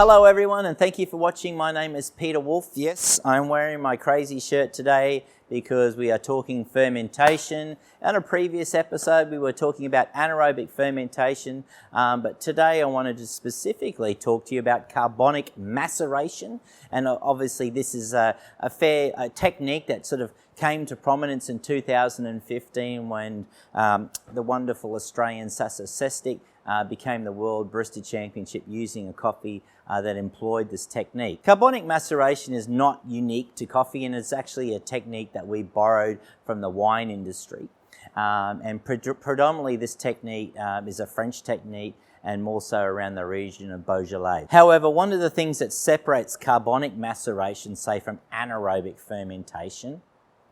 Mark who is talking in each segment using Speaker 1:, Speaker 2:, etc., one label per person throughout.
Speaker 1: Hello everyone, and thank you for watching. My name is Peter Wolff. Yes, I'm wearing my crazy shirt today because we are talking fermentation. In a previous episode we were talking about anaerobic fermentation, but today I wanted to specifically talk to you about carbonic maceration. And obviously this is a technique that sort of came to prominence in 2015 when the wonderful Australian Sasa Sestic became the World Barista Championship using a coffee that employed this technique. Carbonic maceration is not unique to coffee, and it's actually a technique that we borrowed from the wine industry. And predominantly this technique is a French technique, and more so around the region of Beaujolais. However, one of the things that separates carbonic maceration, say, from anaerobic fermentation,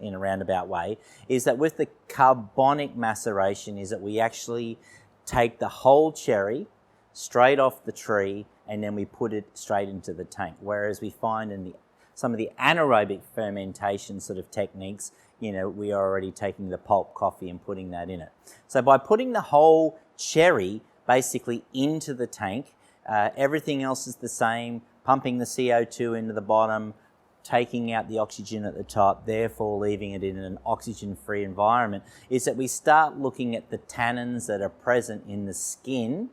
Speaker 1: in a roundabout way, is that with the carbonic maceration is that we actually take the whole cherry straight off the tree and then we put it straight into the tank. Whereas we find in some of the anaerobic fermentation sort of techniques, we are already taking the pulp coffee and putting that in it. So by putting the whole cherry basically into the tank, everything else is the same, pumping the CO2 into the bottom, taking out the oxygen at the top, therefore leaving it in an oxygen-free environment, is that we start looking at the tannins that are present in the skin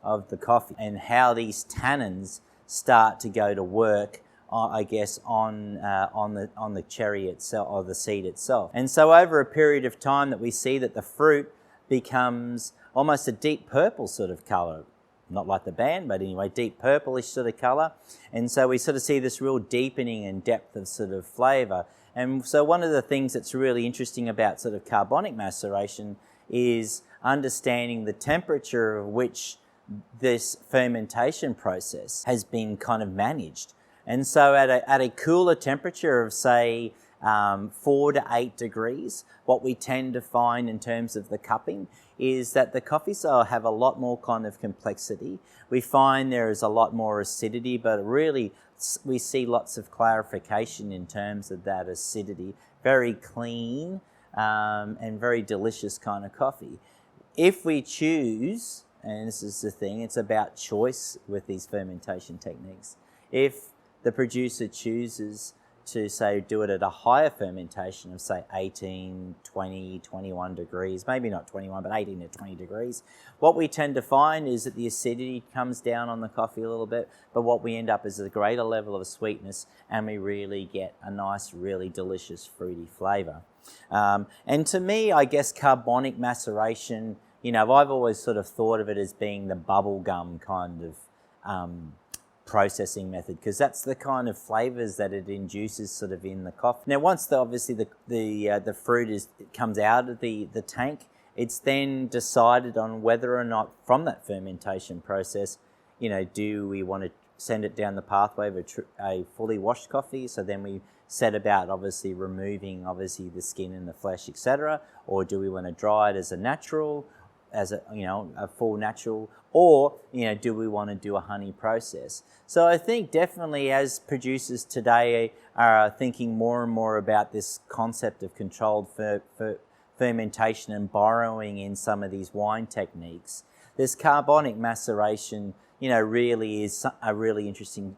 Speaker 1: of the coffee and how these tannins start to go to work, I guess, on the cherry itself or the seed itself. And so over a period of time that we see that the fruit becomes almost a deep purple sort of color. Not like the band, but anyway, deep purplish sort of colour. And so we sort of see this real deepening and depth of sort of flavour. And so one of the things that's really interesting about sort of carbonic maceration is understanding the temperature of which this fermentation process has been kind of managed. And so at a cooler temperature of, say, 4 to 8 degrees, what we tend to find in terms of the cupping is that the coffees have a lot more kind of complexity. We find there is a lot more acidity, but really we see lots of clarification in terms of that acidity. Very clean and very delicious kind of coffee. If we choose, and this is the thing, it's about choice with these fermentation techniques. If the producer chooses to, say, do it at a higher fermentation of, say, 18, 20, 21 degrees, maybe not 21, but 18 to 20 degrees, what we tend to find is that the acidity comes down on the coffee a little bit, but what we end up is a greater level of sweetness, and we really get a nice, really delicious fruity flavour. And to me, I guess carbonic maceration, I've always sort of thought of it as being the bubblegum kind of processing method, because that's the kind of flavors that it induces sort of in the coffee. Now, once obviously the fruit comes out of the tank, it's then decided on whether or not from that fermentation process, do we want to send it down the pathway of a fully washed coffee? So then we set about obviously removing the skin and the flesh, etc., or do we want to dry it as a natural, as a full natural, or do we want to do a honey process? So I think definitely as producers today are thinking more and more about this concept of controlled fermentation and borrowing in some of these wine techniques, this carbonic maceration really is a really interesting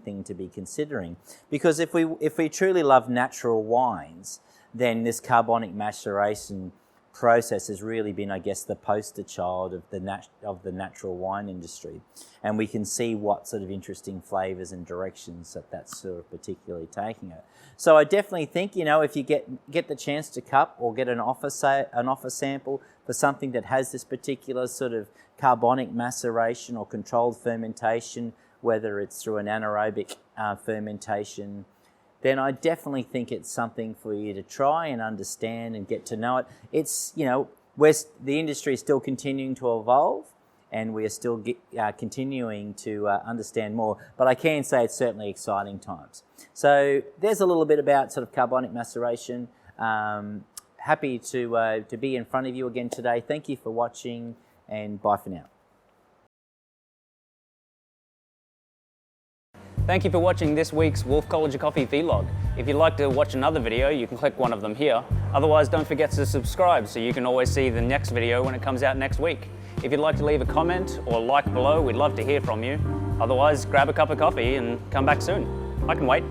Speaker 1: thing to be considering, because if we truly love natural wines, then this carbonic maceration process has really been, I guess, the poster child of the natural wine industry, and we can see what sort of interesting flavors and directions that's sort of particularly taking it. So I definitely think, if you get the chance to cup or get an offer sample for something that has this particular sort of carbonic maceration or controlled fermentation, whether it's through an anaerobic fermentation, then I definitely think it's something for you to try and understand and get to know it. It's, the industry is still continuing to evolve, and we are still continuing to understand more, but I can say it's certainly exciting times. So there's a little bit about sort of carbonic maceration. Happy to be in front of you again today. Thank you for watching, and bye for now.
Speaker 2: Thank you for watching this week's Wolff College of Coffee vlog. If you'd like to watch another video, you can click one of them here. Otherwise, don't forget to subscribe so you can always see the next video when it comes out next week. If you'd like to leave a comment or like below, we'd love to hear from you. Otherwise, grab a cup of coffee and come back soon. I can wait.